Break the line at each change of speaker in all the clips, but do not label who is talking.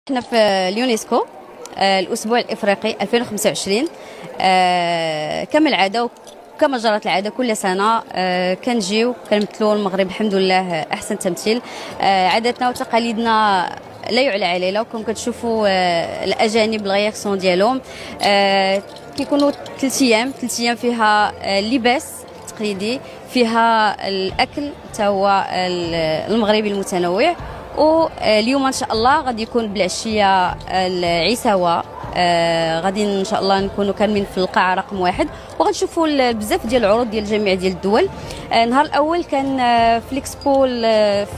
احنا في اليونسكو الاسبوع الافريقي 2025. كما العاده وكما جرت العاده كل سنه كنجيو كنمثلوا المغرب الحمد لله احسن تمثيل. عاداتنا وتقاليدنا لا يعلى عليها، وكم كتشوفوا الاجانب الرياكسيون ديالهم كيكونوا 3 ايام فيها اللباس التقليدي، فيها الاكل حتى هو المغربي المتنوع. واليوم ان شاء الله غادي يكون بالعشيه العساوه. غادي ان شاء الله نكونوا كاملين في القاعه رقم 1، وغنشوفوا بزاف ديال العروض ديال جميع ديال الدول. النهار الاول كان في ليكسبو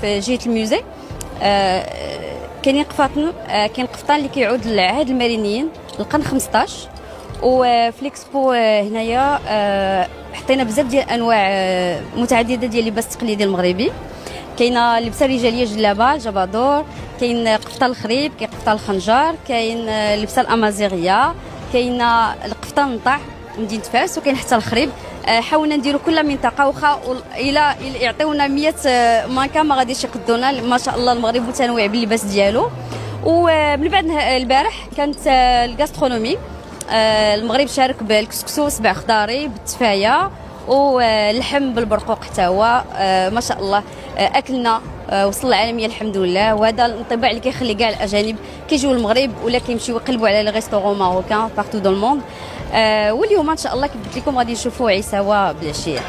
في جهه الميوزي. كاين قفطان اللي كيعود للعهد المارينيين القرن 15. وفي ليكسبو هنايا حطينا بزاف ديال انواع متعدده ديال اللباس التقليدي المغربي. كاينه اللبسه الرجاليه جلابه الجبادور، كاين قفطان الخريب، كاين قفطان الخنجر، كاين اللبسه الامازيغيه، كاينه القفطان النطع مدينه فاس، وكاين حتى الخريب. حاولنا نديروا كل منطقه واخا الى يعطيونا 100 مانكا ما غاديش يقدونا. ما شاء الله المغرب متنوع باللباس ديالو. ومن بعد البارح كانت الغاسترونومي. المغرب شارك بالكسكسو سبع خضاري بالتفايه واللحم بالبرقوق حتى هو. ما شاء الله اكلنا وصل العالميه الحمد لله، وهذا الانطباع اللي كيخلي كاع الاجانب كيجيو للمغرب ولا كيمشيو يقلبوا على لي ريستورون ماروكان بارتو دو الموند. واليوم ان شاء الله كيف قلت لكم غادي نشوفوا عساوه بالعشيه.